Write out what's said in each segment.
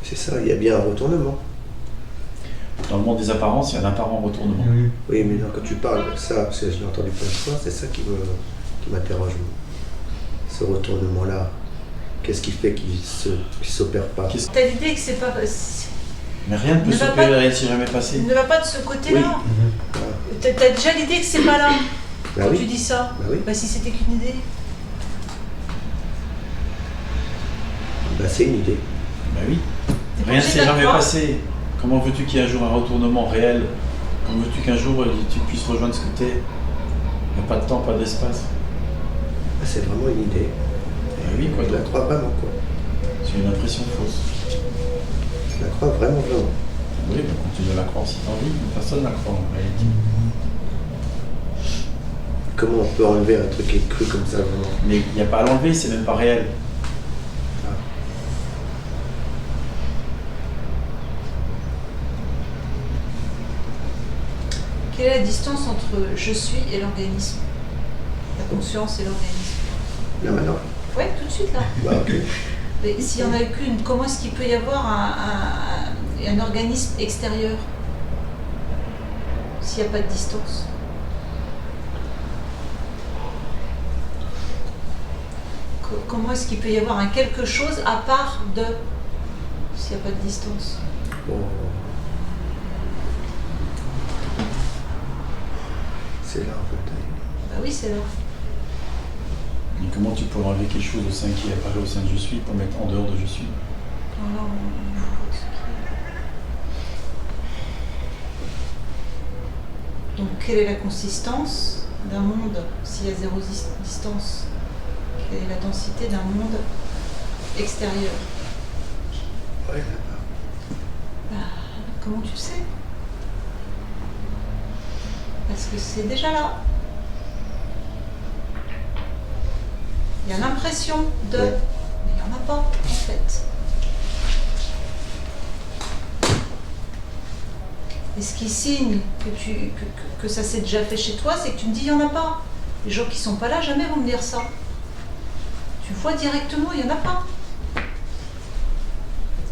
C'est ça, il y a bien un retournement. Dans le monde des apparences, il y a un apparent retournement. Oui, mais non, quand tu parles de ça, parce que je l'ai entendu plein de fois, c'est ça qui m'interroge. Ce retournement-là, qu'est-ce qui fait qu'il s'opère pas? T'as l'idée que c'est pas... Mais rien ne peut s'opérer si jamais passé. Ne va pas de ce côté-là. Oui. T'as déjà l'idée que c'est pas là Bah quand oui. tu dis ça. Bah oui. Bah si c'était qu'une idée. Bah c'est une idée. Bah oui. T'es pas Rien ne obligé s'est de la jamais croire. passé. Comment veux-tu qu'il y ait un jour un retournement réel? Comment veux-tu qu'un jour tu puisses rejoindre ce que tu es? Il n'y a pas de temps, pas d'espace. Bah, c'est vraiment une idée. Bah oui, quoi Je la d'autre? crois vraiment, quoi. C'est une impression fausse. Je la crois vraiment, vraiment. Oui, bah, continue à la croire si tu as envie, mais personne ne la croit en réalité. Comment on peut enlever un truc qui est cru comme ça, vraiment? Mais il n'y a pas à l'enlever, c'est même pas réel. Ah. Quelle est la distance entre je suis et l'organisme? La conscience et l'organisme. Là, maintenant? Ouais, tout de suite là. Bah ok. Mais s'il n'y en a qu'une, comment est-ce qu'il peut y avoir un organisme extérieur s'il n'y a pas de distance? Comment est-ce qu'il peut y avoir un quelque chose à part de s'il n'y a pas de distance? Bon. C'est là, en fait. Bah oui, c'est là. Et comment tu pourrais enlever quelque chose au sein qui apparaît au sein de je suis pour mettre en dehors de je suis? Voilà, on voit ce qui est. Donc, quelle est la consistance d'un monde s'il y a zéro distance? Quelle est la densité d'un monde extérieur? Ouais, là-bas. Bah, comment tu sais? Parce que c'est déjà là. Il y a l'impression de... Ouais. Mais il n'y en a pas, en fait. Et ce qui signe que ça s'est déjà fait chez toi, c'est que tu me dis il n'y en a pas. Les gens qui ne sont pas là, jamais vont me dire ça. Tu vois directement, il n'y en a pas.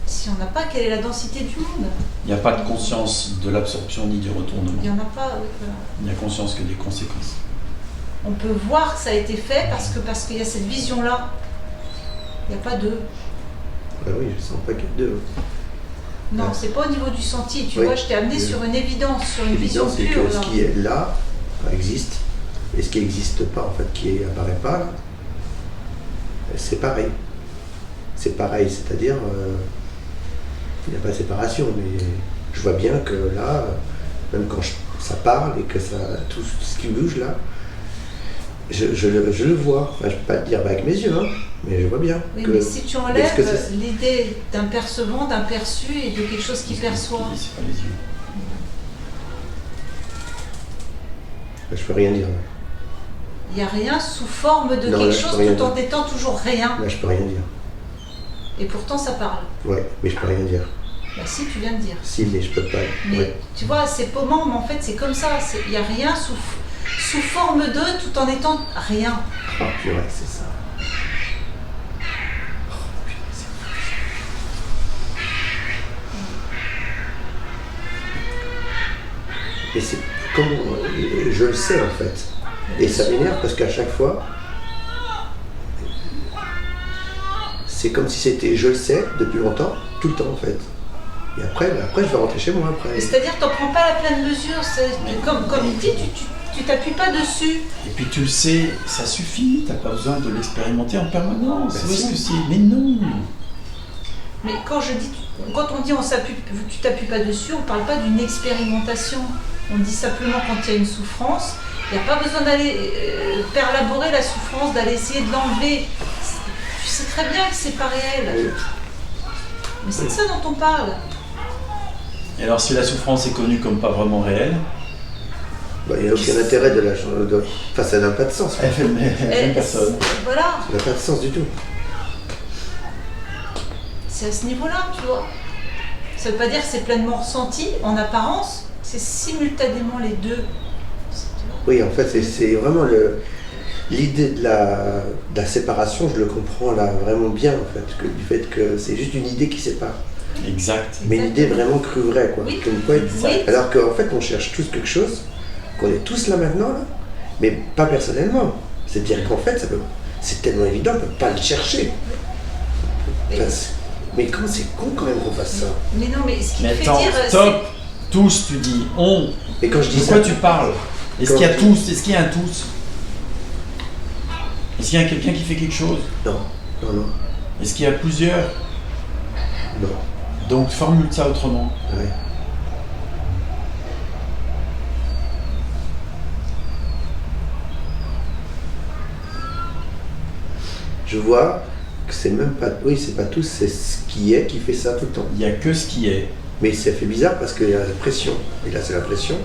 Si on n'a pas, quelle est la densité du monde? Il n'y a pas de conscience de l'absorption ni du retournement. Il n'y en a pas. Oui, voilà. Il n'y a conscience que des conséquences. On peut voir que ça a été fait parce qu'il y a cette vision-là. Il n'y a pas de... Bah oui, je sens pas qu'il y a deux. Non, Ouais. c'est pas au niveau du senti. Tu Oui. vois, je t'ai amené Oui. sur une évidence, sur une vision L'évidence, c'est pure. que ce là. qui est là existe, et ce qui n'existe pas, en fait, qui apparaît pas, là, c'est pareil. C'est pareil, c'est-à-dire, il n'y a pas de séparation, mais je vois bien que là, même quand ça parle et que ça, tout ce qui bouge là, je le vois. Enfin, je ne peux pas le dire avec mes yeux, hein, mais je vois bien. Oui, que, mais si tu est-ce enlèves que c'est- l'idée d'un percevant, d'un perçu et de quelque chose qui perçoit, C'est pas les yeux. je peux rien dire. Là, il n'y a rien sous forme de Non, là, quelque je peux chose rien tout en dire. étant toujours rien. Là, je peux rien dire. Et pourtant, ça parle. Ouais, mais je peux rien dire. Bah si, tu viens de dire. Si, mais je peux pas. Mais Ouais. tu vois, c'est paumant, mais en fait, c'est comme ça. Il n'y a rien sous forme de tout en étant rien. Oh purée, c'est ça. Oh purée, c'est Et c'est comment je le sais en fait. Et ça m'énerve parce qu'à chaque fois, c'est comme si c'était je le sais depuis longtemps, tout le temps en fait. Et après je vais rentrer chez moi après. C'est-à-dire que tu n'en prends pas la pleine mesure. Comme il dit, tu t'appuies pas dessus. Et puis tu le sais, ça suffit, t'as pas besoin de l'expérimenter en permanence. Ben Où est-ce si. que c'est? Mais non. Mais quand on dit tu t'appuies pas dessus, on parle pas d'une expérimentation. On dit simplement quand il y a une souffrance, il n'y a pas besoin d'aller perlaborer la souffrance, d'aller essayer de l'enlever. Tu sais très bien que c'est pas réel. Mais c'est de ça dont on parle. Et alors si la souffrance est connue comme pas vraiment réelle, Bah, il n'y a aucun intérêt de la changer. Enfin, ça n'a pas de sens. elle fait Et- personne. Voilà, Ça n'a pas de sens du tout. c'est à ce niveau-là, tu vois. Ça veut pas dire que c'est pleinement ressenti en apparence, c'est simultanément les deux. Oui, en fait, c'est vraiment l'idée de la séparation, je le comprends là vraiment bien, en fait, du fait que c'est juste une idée qui sépare. Exact. Mais l'idée vraiment crue vraie, quoi. Oui. Comme quoi, Oui. alors qu'en fait, on cherche tous quelque chose, qu'on est tous là maintenant, là, mais pas personnellement. C'est-à-dire qu'en fait, c'est tellement évident, on ne peut pas le chercher. Mais- Enfin, mais comment c'est con quand même qu'on fasse ça. Mais non, mais ce qui Mais me fait attends, dire. stop. Tous, tu dis. On. Et quand je dis De quoi ça, tu parles? Est-ce qu'il y a tous? Est-ce qu'il y a un tous? Est-ce qu'il y a quelqu'un qui fait quelque chose? non, non, non, Est-ce qu'il y a plusieurs? non, Donc formule ça autrement. ouais. Je vois que c'est même pas, oui, c'est pas tous, c'est ce qui est qui fait ça tout le temps. Il n'y a que ce qui est. Mais ça fait bizarre parce qu'il y a la pression. Et là, c'est la pression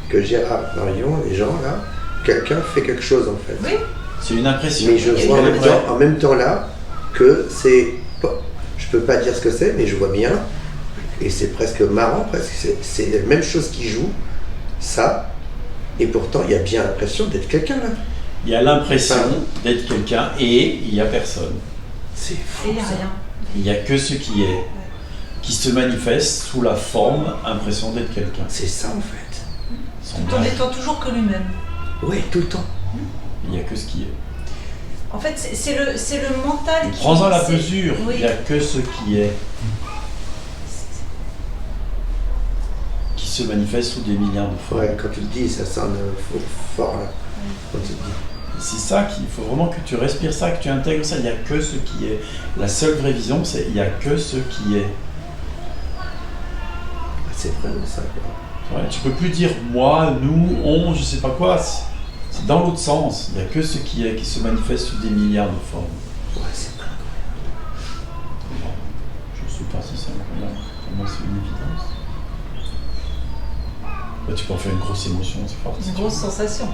que Gérard, Marion, les gens là, quelqu'un fait quelque chose en fait. Oui, C'est une impression. Mais je Et vois elle est vraie. en même temps là que c'est. Je peux pas dire ce que c'est, mais je vois bien. Et c'est presque marrant, presque. C'est la même chose qui joue, ça. Et pourtant, il y a bien l'impression d'être quelqu'un là. Il y a l'impression d'être quelqu'un et il n'y a personne. C'est et fou. il n'y a ça. rien. Il n'y a que ce qui est, qui se manifeste sous la forme impression d'être quelqu'un. C'est ça en fait. Sans Tout en blague. étant toujours que lui-même. Oui, tout le temps. Il n'y a que ce qui est. En fait, c'est le mental qui. Prends-en la c'est- mesure. Oui. Il n'y a que ce qui est, qui se manifeste sous des milliards de formes. Ouais, quand tu le dis, ça sonne fort là. Quand tu le dis. C'est ça qu'il faut vraiment que tu respires ça, que tu intègres ça. Il n'y a que ce qui est. La seule vraie vision, c'est il n'y a que ce qui est. Ah, c'est vraiment ça quoi. Ouais, tu peux plus dire moi, nous, on, je sais pas quoi. C'est dans l'autre sens. Il n'y a que ce qui est, qui se manifeste sous des milliards de formes. Ouais, c'est incroyable. Je ne sais pas si c'est incroyable. Pour moi, c'est une évidence. Bah, tu peux en faire une grosse émotion, c'est fort. Une grosse sensation.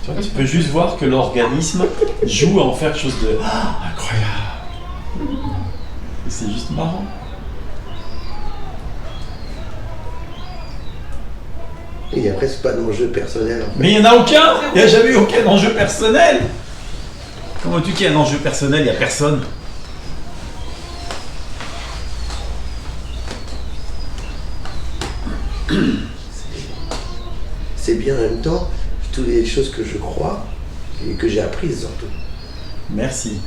Tu vois, tu peux juste voir que l'organisme joue à en faire quelque chose de incroyable. Et c'est juste marrant. Et il n'y a presque pas d'enjeu personnel en fait. Mais il n'y en a aucun. Il n'y a jamais eu aucun enjeu personnel. Comment tu qu'il y a un enjeu personnel? Il n'y a personne. C'est bien en même temps toutes les choses que je crois et que j'ai apprises surtout. Merci.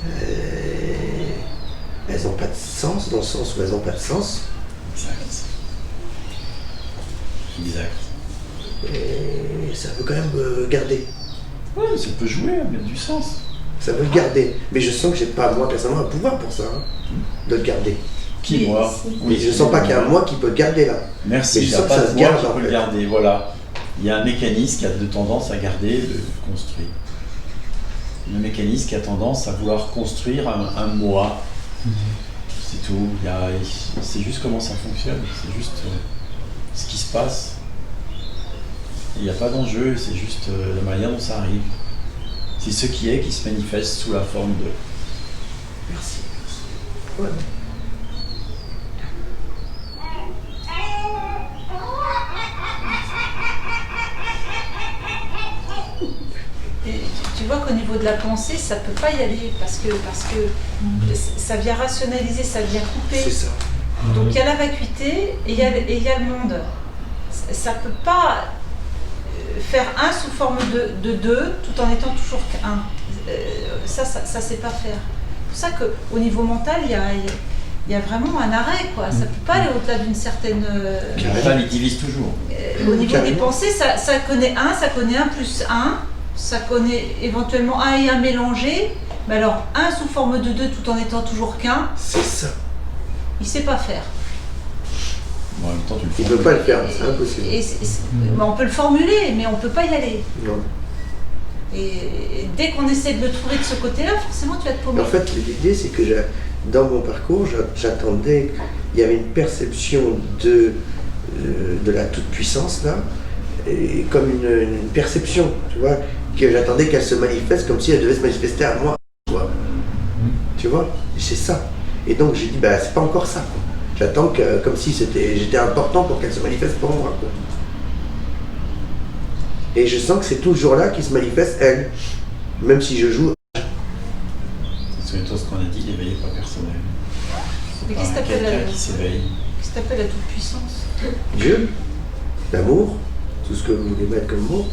Elles n'ont pas de sens dans le sens où elles n'ont pas de sens. Exact. Exact. Et ça veut quand même garder. Oui, ça peut jouer, mettre du sens. Ça veut le garder. Mais je sens que j'ai pas moi personnellement un pouvoir pour ça, hein, de le garder. Qui, Mais moi? si. Mais je sens pas qu'il y a un moi qui peut le garder là. Merci, Mais il je n'y a sens que pas ça de se moi garde, qui en peut le fait. garder. Voilà. Il y a un mécanisme qui a de tendance à garder, de construire. Le mécanisme qui a tendance à vouloir construire un moi. C'est tout. C'est juste comment ça fonctionne. C'est juste ce qui se passe. Il n'y a pas d'enjeu, c'est juste la manière dont ça arrive. C'est ce qui est qui se manifeste sous la forme de. Merci. Ouais. Et tu vois qu'au niveau de la pensée, ça peut pas y aller parce que ça vient rationaliser, ça vient C'est couper. ça. Donc il y a la vacuité et il y a le monde. Ça peut pas faire un sous forme de deux tout en étant toujours qu'un. Ça sait pas faire. C'est pour ça qu'au niveau mental, il y a vraiment un arrêt, quoi. Ça peut pas aller au-delà d'une certaine. Le mental, il divise toujours. Au niveau des Carrément. pensées, ça connaît un plus un, ça connaît éventuellement un et un mélangé, mais alors un sous forme de deux tout en étant toujours qu'un, C'est ça. il sait pas faire. Bon, en même temps, tu le Il fais. ne peut pas le faire, c'est impossible. Ben, on peut le formuler, mais on peut pas y aller. Non. Et dès qu'on essaie de le trouver de ce côté-là, forcément tu vas te paumer. En fait, l'idée, c'est que dans mon parcours, j'attendais, il y avait une perception de la toute-puissance, là, et comme une perception, tu vois, que j'attendais qu'elle se manifeste comme si elle devait se manifester à moi, tu vois, c'est ça. Et donc, j'ai dit, bah, c'est pas encore ça, quoi. J'attends que, comme si j'étais important pour qu'elle se manifeste pour moi, quoi. Et je sens que c'est toujours là qu'il se manifeste, elle, même si je joue. Souviens-toi ce qu'on a dit, l'éveil n'est pas personnel. C'est Mais pas qu'est-ce que t'appelles quelqu'un la- qui s'éveille. Qu'est-ce que t'appelles la toute-puissance? Dieu, l'amour, tout ce que vous voulez mettre comme mot.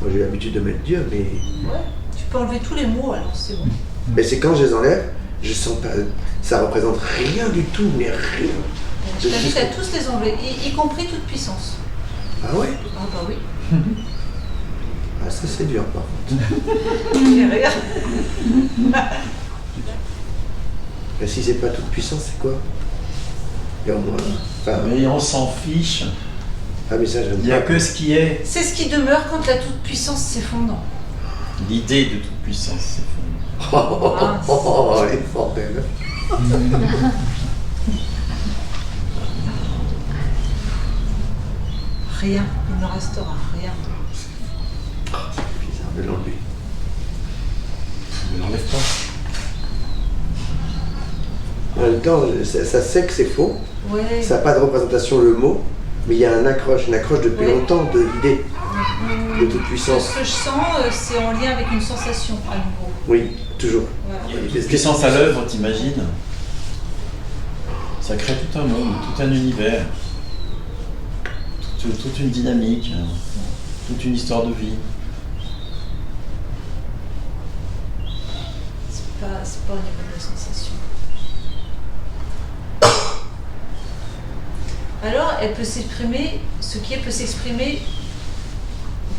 Moi j'ai l'habitude de mettre Dieu, mais, Ouais. Tu peux enlever tous les mots, alors c'est bon. mais c'est quand je les enlève, je sens pas. Ça représente rien du tout, mais rien. Je t'invite à tous les enlever, y compris toute-puissance. Ah ouais? Ah bah oui. Ah ça c'est dur par contre. Regarde. Et si c'est pas toute puissance, c'est quoi? Et au moins. Enfin, Mais on s'en fiche. ah mais ça j'aime Il n'y a pas. que ce qui est. C'est ce qui demeure quand la toute-puissance s'effondre. L'idée de toute puissance, c'est fou. Oh, elle est forte elle. Rien, il ne restera rien. C'est bizarre de l'enlever. Ne l'enlève pas. En même temps, ça sait que c'est faux. Ouais. Ça n'a pas de représentation le mot, mais il y a une accroche depuis Ouais. longtemps de l'idée de toute Ce puissance. que je sens, c'est en lien avec une sensation, à nouveau. Oui, toujours. Voilà. Il y a une puissance à l'œuvre, t'imagines? Ça crée tout un monde, tout un univers, toute une dynamique, toute une histoire de vie. C'est pas au niveau de la sensation. Alors, elle peut s'exprimer, ce qui est peut s'exprimer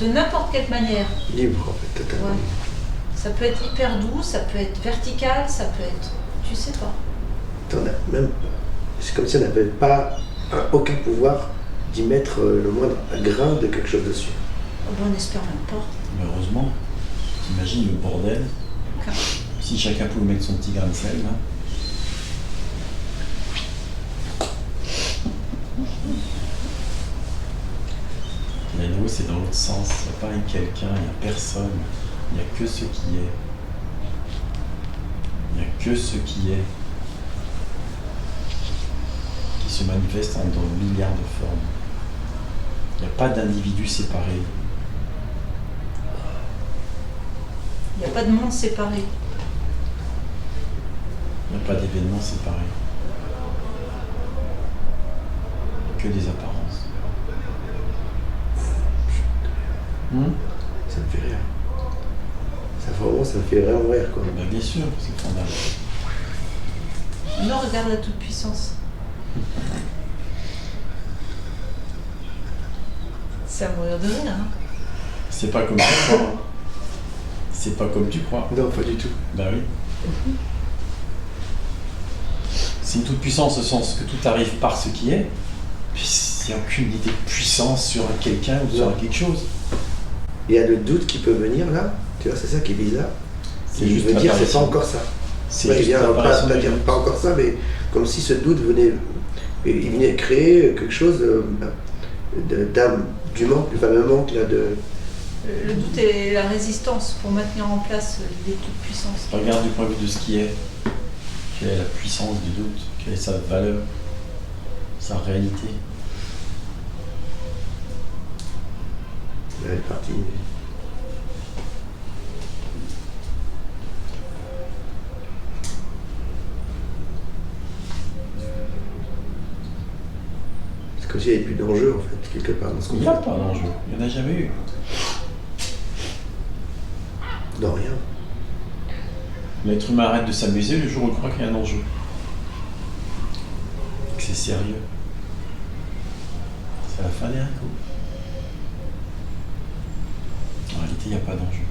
de n'importe quelle manière. Libre en fait, totalement. Ouais. Ça peut être hyper doux, ça peut être vertical, ça peut être... Tu sais pas. T'en as même. C'est comme si on n'avait pas aucun pouvoir d'y mettre le moindre grain de quelque chose dessus. Oh ben, on espère même pas. Mais heureusement, t'imagines le bordel, Aucun. si chacun pouvait mettre son petit grain de sel, là. Mais nous, c'est dans l'autre sens, il n'y a pas un quelqu'un, il n'y a personne, il n'y a que ce qui est. Il n'y a que ce qui est, qui se manifeste dans milliards de formes. Il n'y a pas d'individu séparé. Il n'y a pas de monde séparé. Il n'y a pas d'événements séparés. Que des apparences. Ça me fait rire. Ça vraiment, ça me fait vraiment rire quoi. Ben, bien sûr, c'est fondamental. Non, regarde la toute-puissance. C'est à mourir de rire, hein. C'est pas comme tu crois. Hein. C'est pas comme tu crois. Non, pas du tout. Ben oui. C'est une toute puissance au sens que tout arrive par ce qui est. Puis il n'y a aucune idée de puissance sur quelqu'un ou sur Non. quelque chose. Il y a le doute qui peut venir là. Tu vois, c'est ça qui est bizarre. C'est Et je juste veux dire, c'est pas l'apparition. encore ça. C'est Ouais, juste bien, pas l'apparition de dire Dieu. pas encore ça, mais comme si ce doute venait, il venait créer quelque chose d'âme, du manque, du fameux manque là de. Le doute est la résistance pour maintenir en place l'idée de toute-puissance. Regarde du point de vue de ce qui est. Quelle est la puissance du doute? Quelle est sa valeur? Sa réalité? Elle est partie. C'est comme s'il n'y avait plus d'enjeu en fait, quelque part dans ce qu'on Il n'y a fait. pas d'enjeu. Il n'y en a jamais eu. Non, rien. L'être humain arrête de s'amuser le jour où il croit qu'il y a un enjeu. Que c'est sérieux. C'est la fin des haricots. En réalité, il n'y a pas d'enjeu.